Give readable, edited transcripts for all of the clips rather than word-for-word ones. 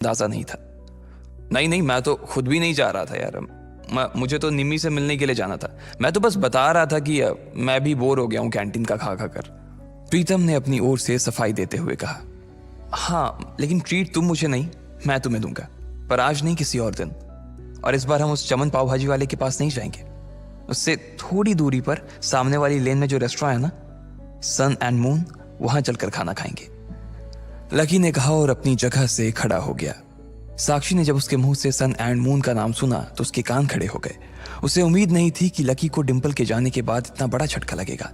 अंदाजा नहीं था। नहीं, मैं तो खुद भी नहीं जा रहा था यार। मुझे तो निम्मी से मिलने के लिए जाना था। मैं तो बस बता रहा था कि मैं भी बोर हो गया हूँ कैंटीन का खा खा कर। प्रीतम ने अपनी ओर से सफाई देते हुए कहा, हाँ लेकिन ट्रीट तुम मुझे नहीं, मैं तुम्हें दूंगा, पर आज नहीं, किसी और दिन। और इस बार हम उस चमन पाव भाजी वाले के पास नहीं जाएंगे, उससे थोड़ी दूरी पर सामने वाली लेन में जो रेस्टोरेंट है ना, सन एंड मून, वहां चलकर खाना खाएंगे। लकी ने कहा और अपनी जगह से खड़ा हो गया। साक्षी ने जब उसके मुंह से सन एंड मून का नाम सुना तो उसके कान खड़े हो गए। उसे उम्मीद नहीं थी कि लकी को डिंपल के जाने के बाद इतना बड़ा झटका लगेगा।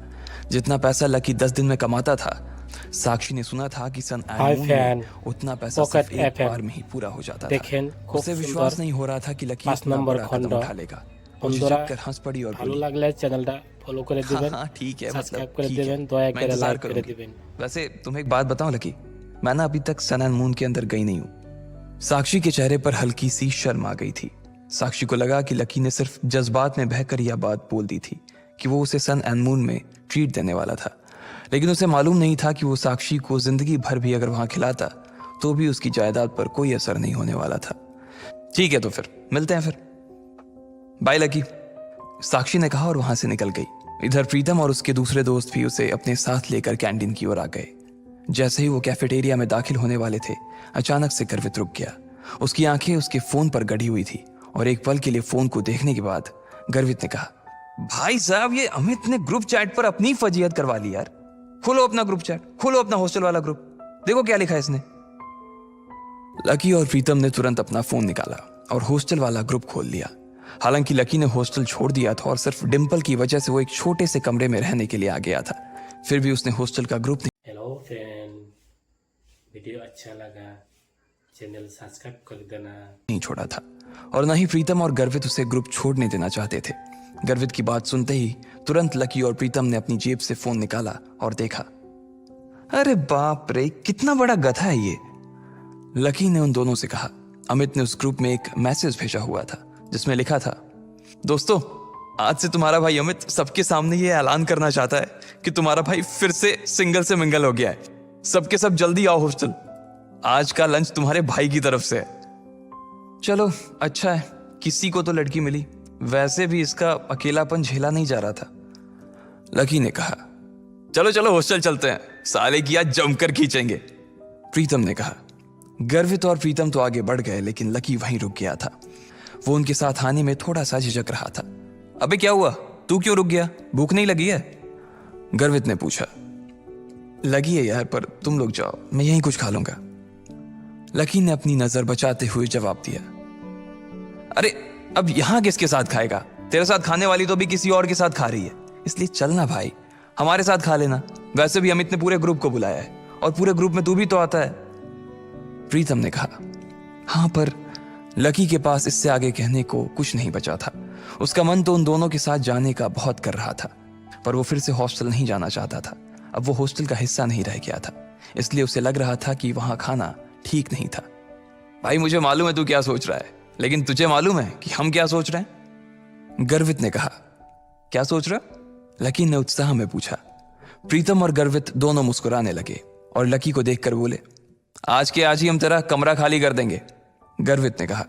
जितना पैसा लकी 10 दिन में कमाता था, साक्षी ने सुना था कि सन एंड मून में उतना पैसा सिर्फ एक बार में ही पूरा हो जाता था। उसे विश्वास नहीं हो रहा था कि लकी इतना बड़ा कदम उठा लेगा। हंस पड़ी और बोली, हाँ ठीक है, वैसे तुम्हें एक बात बताऊं लकी, मैं ना अभी तक सन एंड मून के अंदर गई नहीं हूँ। साक्षी के चेहरे पर हल्की सी शर्म आ गई थी। साक्षी को लगा कि लकी ने सिर्फ जज्बात में बहकर यह बात बोल दी थी कि वो उसे सन एंड मून में ट्रीट देने वाला था, लेकिन उसे मालूम नहीं था कि वो साक्षी को जिंदगी भर भी अगर वहां खिलाता तो भी उसकी जायदाद पर कोई असर नहीं होने वाला था। ठीक है तो फिर मिलते हैं, फिर बाय लकी, साक्षी ने कहा और वहां से निकल गई। इधर प्रीतम और उसके दूसरे दोस्त भी उसे अपने साथ लेकर कैंटीन की ओर आ गए। जैसे ही वो कैफेटेरिया में दाखिल होने वाले थे, अचानक से गर्वित रुक गया। उसकी आंखें उसके फोन पर गड़ी हुई थी और एक पल के लिए फोन को देखने के बाद गर्वित ने कहा, भाई साहब ये अमित ने ग्रुप चैट पर अपनी फजीयत करवा ली यार। खोलो अपना ग्रुप चैट, खोलो अपना हॉस्टल वाला ग्रुप, देखो क्या लिखा है इसने। लकी और प्रीतम ने तुरंत अपना फोन निकाला और हॉस्टल वाला ग्रुप खोल लिया। हालांकि लकी ने हॉस्टल छोड़ दिया था और सिर्फ डिंपल की वजह से वो एक छोटे से कमरे में रहने के लिए आ गया था, फिर भी उसने हॉस्टल का ग्रुप हेलो फ्रेंड, वीडियो अच्छा लगा चैनल सब्सक्राइब कर देना नहीं छोड़ा था। और न ही प्रीतम और गर्वित उसे ग्रुप छोड़ने देना चाहते थे। गर्वित की बात सुनते ही तुरंत लकी और प्रीतम ने अपनी जेब से फोन निकाला और देखा। अरे बाप रे, कितना बड़ा गधा है ये। लकी ने उन दोनों से कहा। अमित ने उस ग्रुप में एक मैसेज भेजा हुआ था जिसमें लिखा था, दोस्तों आज से तुम्हारा भाई अमित सबके सामने ये ऐलान करना चाहता है कि तुम्हारा भाई फिर से सिंगल से मिंगल हो गया है। सबके सब जल्दी आओ हॉस्टल, आज का लंच तुम्हारे भाई की तरफ से है। चलो अच्छा है, किसी को तो लड़की मिली, वैसे भी इसका अकेलापन झेला नहीं जा रहा था। लकी ने कहा, चलो चलो हॉस्टल चलते हैं, साले की आज जमकर खींचेंगे। प्रीतम ने कहा। गर्वित और प्रीतम तो आगे बढ़ गए, लेकिन लकी वहीं रुक गया था। वो उनके साथ आने में थोड़ा सा झिझक रहा था। अबे क्या हुआ, तू क्यों रुक गया, भूख नहीं लगी है? गर्वित ने पूछा। लगी है यार, पर तुम लोग जाओ, मैं यहीं कुछ खा लूंगा। लकी ने अपनी नजर बचाते हुए जवाब दिया। अरे अब यहां किसके साथ खाएगा, तेरे साथ खाने वाली तो भी किसी और के साथ खा रही है, इसलिए चलना भाई, हमारे साथ खा लेना। वैसे भी अमित ने पूरे ग्रुप को बुलाया है और पूरे ग्रुप में तू भी तो आता है। प्रीतम ने कहा। हाँ, पर लकी के पास इससे आगे कहने को कुछ नहीं बचा था। उसका मन तो उन दोनों के साथ जाने का बहुत कर रहा था, पर वो फिर से हॉस्टल नहीं जाना चाहता था। अब वो हॉस्टल का हिस्सा नहीं रह गया था, इसलिए उसे लग रहा था कि वहां खाना ठीक नहीं था। भाई मुझे मालूम है तू क्या सोच रहा है, लेकिन तुझे मालूम है कि हम क्या सोच रहे हैं? गर्वित ने कहा। क्या सोच रहा? लकी ने उत्साह में पूछा। प्रीतम और गर्वित दोनों मुस्कुराने लगे और लकी को देखकर बोले, आज के आज ही हम तेरा कमरा खाली कर देंगे। गर्वित ने कहा।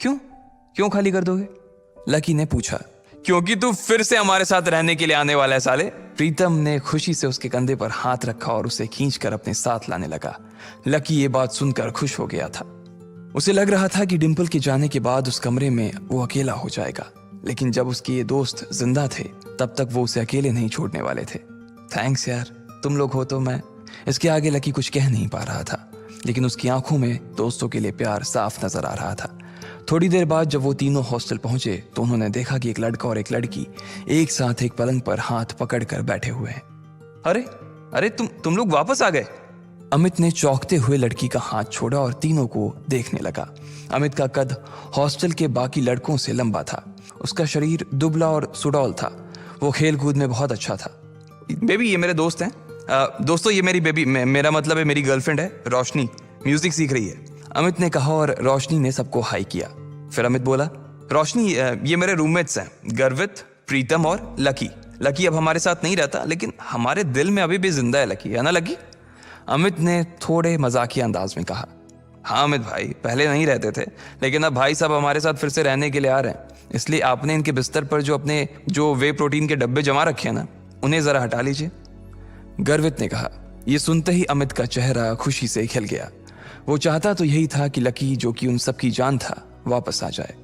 क्यों क्यों खाली कर दोगे? लकी ने पूछा। क्योंकि तू फिर से हमारे साथ रहने के लिए आने वाला है साले। प्रीतम ने खुशी से उसके कंधे पर हाथ रखा और उसे खींचकर अपने साथ लाने लगा। लकी ये बात सुनकर खुश हो गया था। उसे लग रहा था कि डिंपल के जाने के बाद उस कमरे में वो अकेला हो जाएगा, लेकिन जब उसके ये दोस्त जिंदा थे तब तक वो उसे अकेले नहीं छोड़ने वाले थे। थैंक्स यार, तुम लोग हो तो मैं। इसके आगे लकी कुछ कह नहीं पा रहा था, लेकिन उसकी आंखों में दोस्तों के लिए प्यार साफ नजर आ रहा था। थोड़ी देर बाद जब वो तीनों हॉस्टल पहुंचे तो उन्होंने देखा कि एक लड़का और एक लड़की एक साथ एक पलंग पर हाथ पकड़कर बैठे हुए हैं। अरे अरे तुम लोग वापस आ गए। अमित ने चौंकते हुए लड़की का हाथ छोड़ा और तीनों को देखने लगा। अमित का कद हॉस्टल के बाकी लड़कों से लंबा था। उसका शरीर दुबला और सुडौल था। वो खेल कूद में बहुत अच्छा था। बेबी ये मेरे दोस्त हैं। दोस्तों ये मेरी बेबी, मेरा मतलब है मेरी गर्लफ्रेंड है रोशनी, म्यूजिक सीख रही है। अमित ने कहा और रोशनी ने सबको हाई किया। फिर अमित बोला, रोशनी ये मेरे रूममेट्स हैं, गर्वित, प्रीतम और लकी। लकी अब हमारे साथ नहीं रहता, लेकिन हमारे दिल में अभी भी जिंदा है लकी, है ना लकी? अमित ने थोड़े मजाकिया अंदाज में कहा। हाँ अमित भाई, पहले नहीं रहते थे, लेकिन अब भाई साहब हमारे साथ फिर से रहने के लिए आ रहे हैं, इसलिए आपने इनके बिस्तर पर जो वे प्रोटीन के डब्बे जमा रखे हैं ना, उन्हें जरा हटा लीजिए, गर्वित ने कहा। यह सुनते ही अमित का चेहरा खुशी से खिल गया। वो चाहता तो यही था कि लकी, जो कि उन सबकी जान था, वापस आ जाए,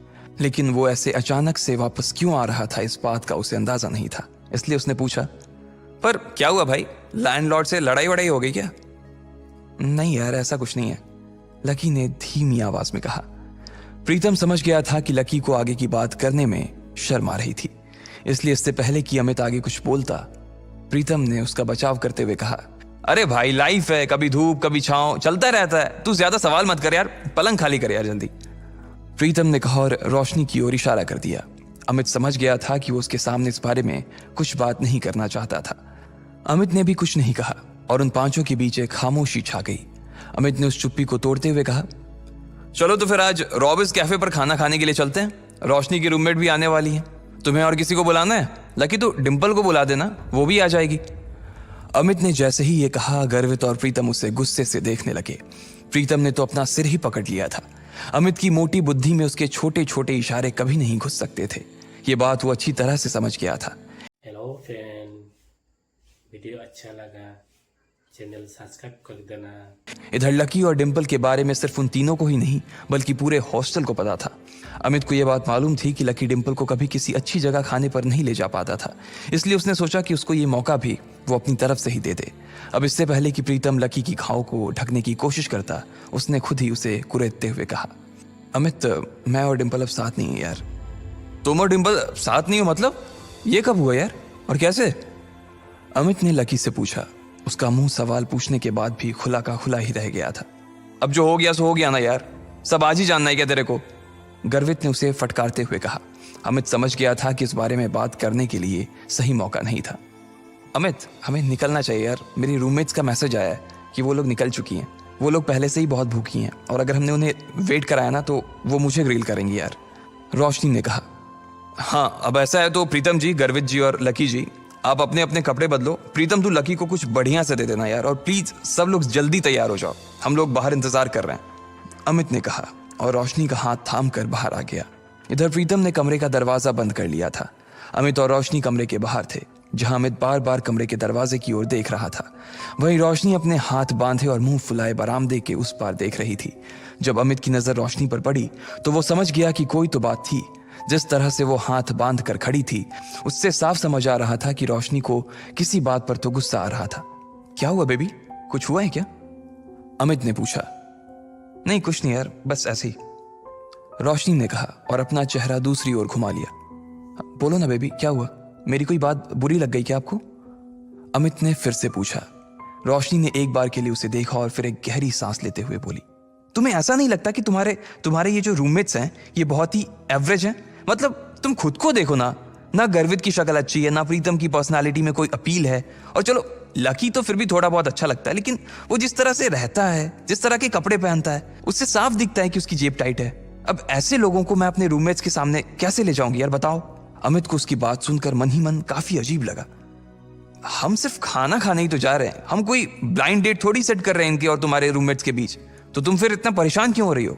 लेकिन वो ऐसे अचानक से वापस क्यों आ रहा था, इस बात का उसे अंदाजा नहीं था। इसलिए उसने पूछा, पर क्या हुआ भाई, लैंडलॉर्ड से लड़ाई वड़ाई हो गई क्या? नहीं यार, ऐसा कुछ नहीं है, लकी ने धीमी आवाज में कहा। प्रीतम समझ गया था कि लकी को आगे की बात करने में शर्म आ रही थी, इसलिए इससे पहले कि अमित आगे कुछ बोलता, प्रीतम ने उसका बचाव करते हुए कहा, अरे भाई लाइफ है, कभी धूप कभी छांव, चलता रहता है, तू ज्यादा सवाल मत कर यार, पलंग खाली कर यार जल्दी, प्रीतम ने कहा और रोशनी की ओर इशारा कर दिया। अमित समझ गया था कि वो उसके सामने इस बारे में कुछ बात नहीं करना चाहता था। अमित ने भी कुछ नहीं कहा और उन पांचों के बीच एक खामोशी छा गई। अमित ने उस चुप्पी को तोड़ते हुए कहा, चलो तो फिर आज रॉबिन्स कैफे पर खाना खाने के लिए चलते हैं, रोशनी की रूममेट भी आने वाली है, तुम्हें और किसी को बुलाना है? लकी तो डिंपल को बुला देना, वो भी आ जाएगी। अमित ने जैसे ही ये कहा, गर्वित और प्रीतम उसे गुस्से से देखने लगे। प्रीतम ने तो अपना सिर ही पकड़ लिया था। अमित की मोटी बुद्धि में उसके छोटे छोटे इशारे कभी नहीं घुस सकते थे, ये बात वो अच्छी तरह से समझ गया था। हेलो फ्रेंड, वीडियो अच्छा लगा चैनल सब्सक्राइब कर देना। इधर लकी और डिंपल के बारे में सिर्फ उन तीनों को ही नहीं बल्कि पूरे हॉस्टल को पता था। अमित को यह बात मालूम थी कि लकी डिंपल को कभी किसी अच्छी जगह खाने पर नहीं ले जा पाता था, इसलिए उसने सोचा कि उसको ये मौका भी वो अपनी तरफ से ही दे दे। अब इससे पहले कि प्रीतम लकी की घाव को ढकने की कोशिश करता, उसने खुद ही उसे कुरेदते हुए कहा, अमित मैं और डिंपल अब साथ नहीं है यार। तुम और डिंपल साथ नहीं हो मतलब? ये कब हुआ यार, और कैसे? अमित ने लकी से पूछा। उसका मुंह सवाल पूछने के बाद भी खुला का खुला ही रह गया था। अब जो हो गया सो हो गया ना यार, सब आज ही जानना है क्या तेरे को? गर्वित ने उसे फटकारते हुए कहा। अमित समझ गया था कि इस बारे में बात करने के लिए सही मौका नहीं था। अमित हमें निकलना चाहिए यार, मेरी रूममेट्स का मैसेज आया है कि वो लोग निकल चुकी हैं। वो लोग पहले से ही बहुत भूखी हैं और अगर हमने उन्हें वेट कराया ना तो वो मुझे ग्रिल करेंगी यार, रोशनी ने कहा। हाँ अब ऐसा है तो प्रीतम जी, गर्वित जी और लकी जी, आप अपने अपने कपड़े बदलो। प्रीतम तू लकी को कुछ बढ़िया से दे देना यार, और प्लीज सब लोग जल्दी तैयार हो जाओ, हम लोग बाहर इंतजार कर रहे हैं, अमित ने कहा और रोशनी का हाथ थाम कर बाहर आ गया। इधर प्रीतम ने कमरे का दरवाजा बंद कर लिया था। अमित और रोशनी कमरे के बाहर थे, जहां अमित बार बार कमरे के दरवाजे की ओर देख रहा था। वहीं रोशनी अपने हाथ बांधे और मुंह फुलाए बरामदे के उस पार देख रही थी। जब अमित की नजर रोशनी पर पड़ी तो वो समझ गया कि कोई तो बात थी। जिस तरह से वो हाथ बांध कर खड़ी थी, उससे साफ समझ आ रहा था कि रोशनी को किसी बात पर तो गुस्सा आ रहा था। क्या हुआ बेबी, कुछ हुआ है क्या? अमित ने पूछा। नहीं कुछ नहीं यार, बस ऐसे ही, रोशनी ने कहा और अपना चेहरा दूसरी ओर घुमा लिया। बोलो ना बेबी, क्या हुआ? मेरी कोई बात बुरी लग गई क्या आपको? अमित ने फिर से पूछा। रोशनी ने एक बार के लिए उसे देखा और फिर एक गहरी सांस लेते हुए बोली, तुम्हें ऐसा नहीं लगता कि तुम्हारे ये जो रूममेट्स हैं ये बहुत ही एवरेज हैं? मतलब तुम खुद को देखो ना गर्वित की शक्ल अच्छी है, ना प्रीतम की पर्सनालिटी में कोई अपील है, और चलो लकी तो फिर भी थोड़ा बहुत अच्छा लगता है, लेकिन वो जिस तरह से रहता है, जिस तरह के कपड़े पहनता है, उससे साफ दिखता है कि उसकी जेब टाइट है। अब ऐसे लोगों को मैं अपने रूममेट्स के सामने कैसे ले जाऊंगी यार, बताओ? अमित को उसकी बात सुनकर मन ही मन काफी अजीब लगा। हम सिर्फ खाना खाने ही तो जा रहे हैं, हम कोई ब्लाइंड डेट थोड़ी सेट कर रहे हैं इनके और तुम्हारे रूममेट्स के बीच, तो तुम फिर इतना परेशान क्यों हो रही हो?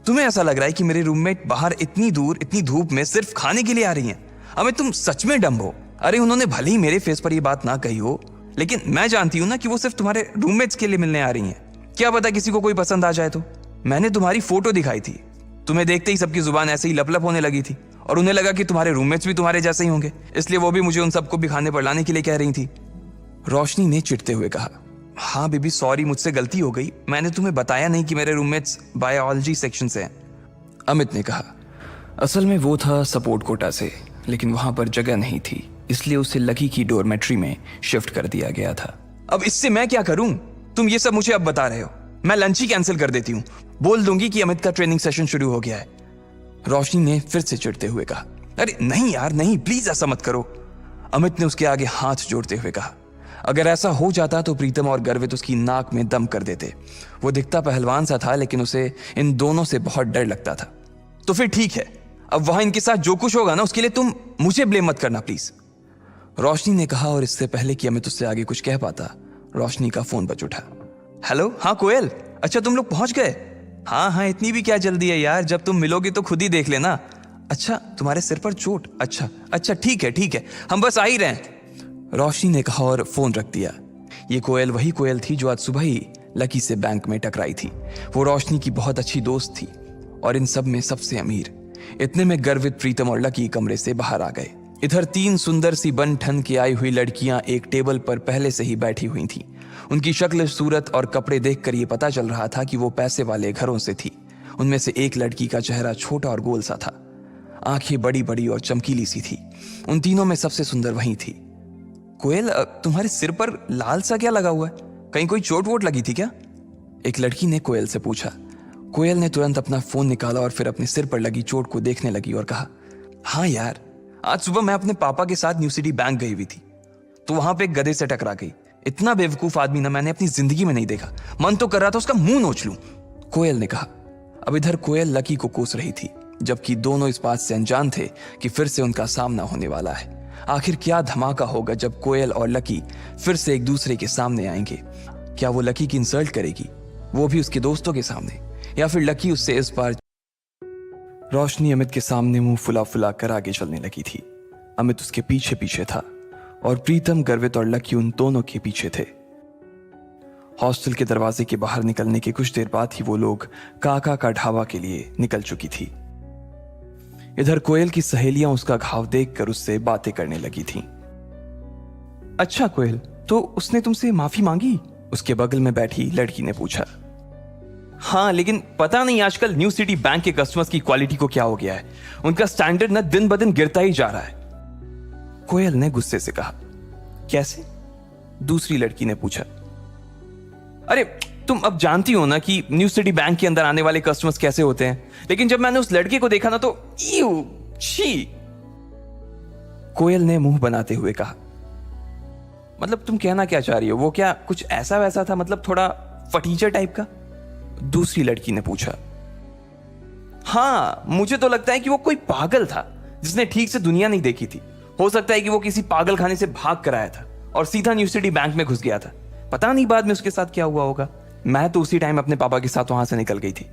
तुम्हें ऐसा लग रहा है कि मेरे रूममेट बाहर इतनी दूर इतनी धूप में सिर्फ खाने के लिए आ रही हैं? अमित तुम सच में डम्ब हो। अरे उन्होंने भले ही मेरे फेस पर ये बात ना कही हो, लेकिन मैं जानती हूं ना कि वो सिर्फ तुम्हारे रूममेट्स के लिए मिलने आ रही हैं। क्या पता किसी को कोई पसंद आ जाए तो। मैंने तुम्हारी फोटो दिखाई थी, तुम्हें देखते ही सबकी जुबान ऐसे ही लप होने लगी थी और उन्हें लगा कि तुम्हारे रूममेट्स भी तुम्हारे जैसे ही होंगे, इसलिए वो भी मुझे उन सबको भी खाने पर लाने के लिए कह रही थी, रोशनी ने चिढ़ते हुए कहा। हाँ बेबी सॉरी, मुझसे गलती हो गई, मैंने तुम्हें बताया नहीं कि मेरे रूममेट्स बायोलॉजी सेक्शन से हैं, अमित ने कहा। असल में वो था सपोर्ट कोटा से, लेकिन वहां पर जगह नहीं थी, इसलिए उसे लकी की डोरमेट्री में शिफ्ट कर दिया गया था। अब इससे मैं क्या करूं? तुम ये सब मुझे अब बता रहे हो। मैं लंच ही कैंसिल कर देती हूँ, बोल दूंगी कि अमित का ट्रेनिंग सेशन शुरू हो गया है, रोशनी ने फिर से चिढ़ते हुए कहा। अरे नहीं यार नहीं, प्लीज ऐसा मत करो, अमित ने उसके आगे हाथ जोड़ते हुए कहा। अगर ऐसा हो जाता तो प्रीतम और गर्वित उसकी नाक में दम कर देते। वो दिखता पहलवान सा था, लेकिन उसे इन दोनों से बहुत डर लगता था। तो फिर ठीक है, अब वहां इनके साथ जो कुछ होगा ना उसके लिए तुम मुझे ब्लेम मत करना प्लीज, रोशनी ने कहा। और इससे पहले कि अमित उससे आगे कुछ कह पाता, रोशनी का फोन बज उठा। हेलो, हाँ कोयल, अच्छा तुम लोग पहुंच गए? हाँ हाँ, इतनी भी क्या जल्दी है यार, जब तुम मिलोगे तो खुद ही देख लेना। अच्छा, तुम्हारे सिर पर चोट? अच्छा अच्छा, ठीक है, हम बस आ ही रहे हैं, रोशनी ने कहा और फोन रख दिया। ये कोयल वही कोयल थी जो आज सुबह ही लकी से बैंक में टकराई थी। वो रोशनी की बहुत अच्छी दोस्त थी और इन सब में सबसे अमीर। इतने में गर्वित, प्रीतम और लकी कमरे से बाहर आ गए। इधर 3 सुंदर सी बन ठन के आई हुई लड़कियां एक टेबल पर पहले से ही बैठी हुई थीं। उनकी शक्ल, सूरत और कपड़े देखकर ये पता चल रहा था कि वो पैसे वाले घरों से थी। उनमें से एक लड़की का चेहरा छोटा और गोल सा था, आंखें बड़ी बड़ी और चमकीली सी थी। उन तीनों में सबसे सुंदर वही थी। कोयल, तुम्हारे सिर पर लाल सा क्या लगा हुआ है? कहीं कोई चोट वोट लगी थी क्या? एक लड़की ने कोयल से पूछा। कोयल ने तुरंत अपना फोन निकाला और फिर अपने सिर पर लगी चोट को देखने लगी और कहा, हाँ यार, आज सुबह मैं अपने पापा के साथ न्यू सिटी बैंक गई हुई थी, तो वहां पे एक गधे से टकरा गई। इतना बेवकूफ आदमी ना मैंने अपनी जिंदगी में नहीं देखा। मन तो कर रहा था उसका मुंह नोच लूं, कोयल ने कहा। अब इधर कोयल लकी को कोस रही थी, जबकि दोनों इस बात से अनजान थे कि फिर से उनका सामना होने वाला है। आखिर क्या धमाका होगा जब कोयल और लकी फिर से एक दूसरे के सामने आएंगे? क्या वो लकी की इंसल्ट करेगी, वो भी उसके दोस्तों के सामने, या फिर लकी उससे इस बार? रोशनी अमित के सामने मुंह फुला फुला कर आगे चलने लगी थी। अमित उसके पीछे पीछे था और प्रीतम, गर्वित और लकी उन दोनों के पीछे थे। हॉस्टल के दरवाजे के बाहर निकलने के कुछ देर बाद ही वो लोग काका का ढाबा के लिए निकल चुकी थी। इधर कोयल की सहेलियां उसका घाव देखकर उससे बातें करने लगी थीं। अच्छा कोयल, तो उसने तुमसे माफी मांगी? उसके बगल में बैठी लड़की ने पूछा। हाँ, लेकिन पता नहीं आजकल न्यू सिटी बैंक के कस्टमर्स की क्वालिटी को क्या हो गया है। उनका स्टैंडर्ड ना दिन ब दिन गिरता ही जा रहा है, कोयल ने गुस्से से कहा। कैसे? दूसरी लड़की ने पूछा। अरे तुम अब जानती हो ना कि न्यू सिटी बैंक के अंदर आने वाले कस्टमर्स कैसे होते हैं, लेकिन जब मैंने उस लड़के को देखा ना तो ईऊ, छी, कोयल ने मुंह बनाते हुए कहा। मतलब तुम कहना क्या चाह रही हो? वो क्या कुछ ऐसा वैसा था, मतलब थोड़ा फटीचर टाइप का? दूसरी लड़की ने पूछा। हाँ, मुझे तो लगता है कि वो कोई पागल था जिसने ठीक से दुनिया नहीं देखी थी। हो सकता है कि वो किसी पागल खाने से भाग कर आया था और सीधा न्यू सिटी बैंक में घुस गया था। पता नहीं बाद में उसके साथ क्या हुआ होगा। मैं तो उसी टाइम अपने पापा के साथ वहां से निकल गई थी।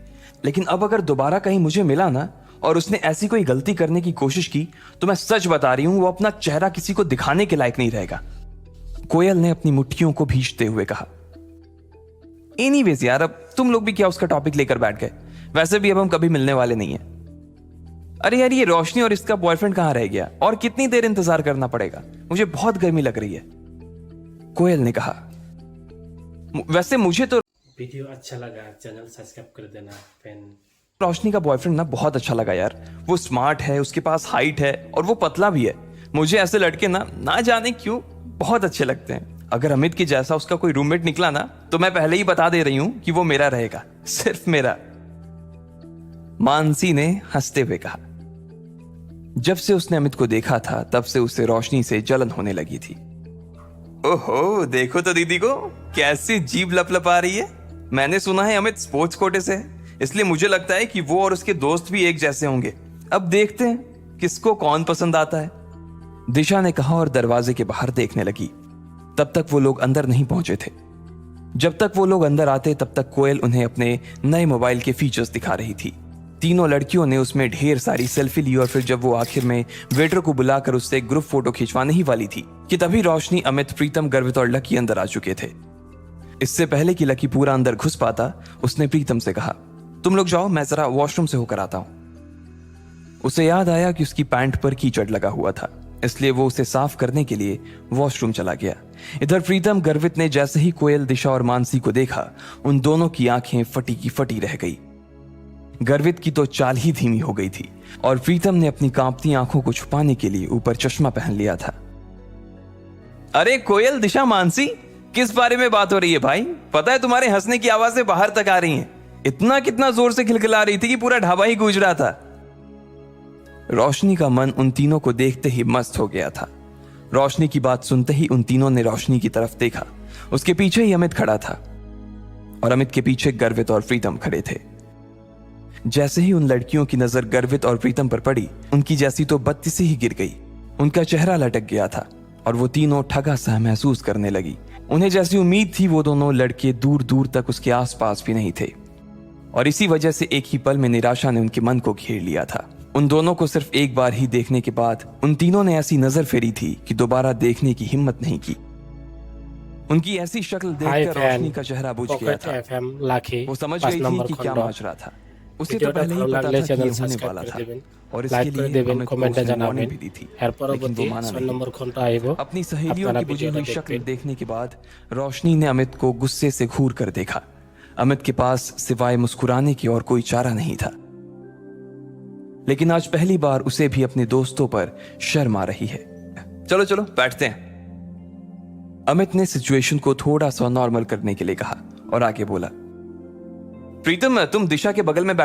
लेकिन अब अगर दोबारा कहीं मुझे मिला ना और उसने ऐसी कोई गलती करने की कोशिश की, तो मैं सच बता रही हूं, वो अपना चेहरा किसी को दिखाने के लायक नहीं रहेगा, कोयल ने अपनी मुट्ठियों को भींचते हुए कहा। एनीवेज यार, अब तुम लोग भी क्या उसका टॉपिक लेकर बैठ गए? वैसे भी अब हम कभी मिलने वाले नहीं हैं। अरे यार, ये रोशनी और इसका बॉयफ्रेंड कहां रह गया और कितनी देर इंतजार करना पड़ेगा? मुझे बहुत गर्मी लग रही है, कोयल ने कहा। वैसे मुझे तो वीडियो अच्छा लगा, चैनल सब्सक्राइब कर देना। फैन रोशनी का बॉयफ्रेंड ना बहुत अच्छा लगा यार। वो स्मार्ट है, उसके पास हाइट है और वो पतला भी है। मुझे ऐसे लड़के ना जाने क्यों बहुत अच्छे लगते हैं। अगर अमित के जैसा उसका कोई रूममेट निकला ना, तो मैं पहले ही बता दे रही हूं कि वो मेरा रहेगा, सिर्फ मेरा, मानसी ने हंसते हुए कहा। जब से उसने अमित को देखा था तब से उसे रोशनी से जलन होने लगी थी। ओहो, देखो तो दीदी को कैसी जीभ लपलपा रही है। मैंने सुना है अमित स्पोर्ट्स कोटे से है, इसलिए मुझे लगता है कि वो और उसके दोस्त भी एक जैसे होंगे। अब देखते हैं किसको कौन पसंद आता है, दिशा ने कहा और दरवाजे के बाहर देखने लगी। तब तक वो लोग अंदर नहीं पहुंचे थे। जब तक वो लोग अंदर आते तब तक कोयल उन्हें अपने नए मोबाइल के फीचर्स दिखा रही थी। तीनों लड़कियों ने उसमें ढेर सारी सेल्फी ली और फिर जब वो आखिर में वेटर को बुलाकर उससे ग्रुप फोटो खिंचवाने ही वाली थी कि तभी रोशनी, अमित, प्रीतम, गर्वित और लकी अंदर आ चुके थे। इससे पहले कि लकी पूरा अंदर घुस पाता, उसने प्रीतम से कहा, तुम लोग जाओ, मैं जरा वॉशरूम से होकर आता हूं। उसे याद आया कि उसकी पैंट पर कीचड़ लगा हुआ था, इसलिए वो उसे साफ करने के लिए वॉशरूम चला गया। इधर प्रीतम, गर्वित ने जैसे ही कोयल, दिशा और मानसी को देखा, उन दोनों की आंखें फटी की फटी रह गई। गर्वित की तो चाल ही धीमी हो गई थी और प्रीतम ने अपनी कांपती आंखों को छुपाने के लिए ऊपर चश्मा पहन लिया था। अरे कोयल, दिशा, मानसी, किस बारे में बात हो रही है भाई? पता है तुम्हारे हंसने की आवाजें बाहर तक आ रही हैं। इतना कितना जोर से खिलखिला रही थी कि पूरा ढाबा ही गूंज रहा था। रोशनी का मन उन तीनों को देखते ही मस्त हो गया था। रोशनी की बात सुनते ही उन तीनों ने रोशनी की तरफ देखा। उसके पीछे ही अमित खड़ा था और अमित के पीछे गर्वित और प्रीतम खड़े थे। जैसे ही उन लड़कियों की नजर गर्वित और प्रीतम पर पड़ी, उनकी जैसी तो बत्ती से ही गिर गई। उनका चेहरा लटक गया था और वो तीनों ठगा सा महसूस करने लगी। उन्हें जैसी उम्मीद थी, वो दोनों लड़के दूर दूर तक उसके आसपास भी नहीं थे। और इसी वजह से एक ही पल में निराशा ने उनके मन को घेर लिया था। उन दोनों को सिर्फ एक बार ही देखने के बाद उन तीनों ने ऐसी नजर फेरी थी कि दोबारा देखने की हिम्मत नहीं की। उनकी ऐसी शक्ल हाय देखकर फैन रोशनी का चेहरा बुझ गया पॉकेट था। एफएम लाखे वो समझ 5 गई थी নম্বর कि क्या খণ্ড माजरा था। उसे तो ভিডিওটা पहले ही ভালো पता লাগলে था कि চ্যানেল ये होने সাবস্ক্রাইব वाला করে था দেবেন और লাইক इसके করে लिए দেবেন अमित को কমেন্টে उसने জানাবেন वार्निंग भी दी थी, এর लेकिन পরবর্তী वो माना 6 नहीं। নম্বর খণ্ড আইব अपनी सहेलियों আপনারা की बुझी ভিডিওটা हुई शक्ल দেখবেন देखने के बाद रोशनी ने अमित को गुस्से से घूर कर देखा। अमित के पास सिवाय मुस्कुराने की और कोई चारा नहीं था, लेकिन आज पहली बार उसे भी अपने दोस्तों पर शर्म आ रही है। चलो चलो बैठते हैं। अमित ने सिचुएशन को थोड़ा सा नॉर्मल करने के लिए कहा और आगे बोला, प्रीतम तुम दिशा के बगल में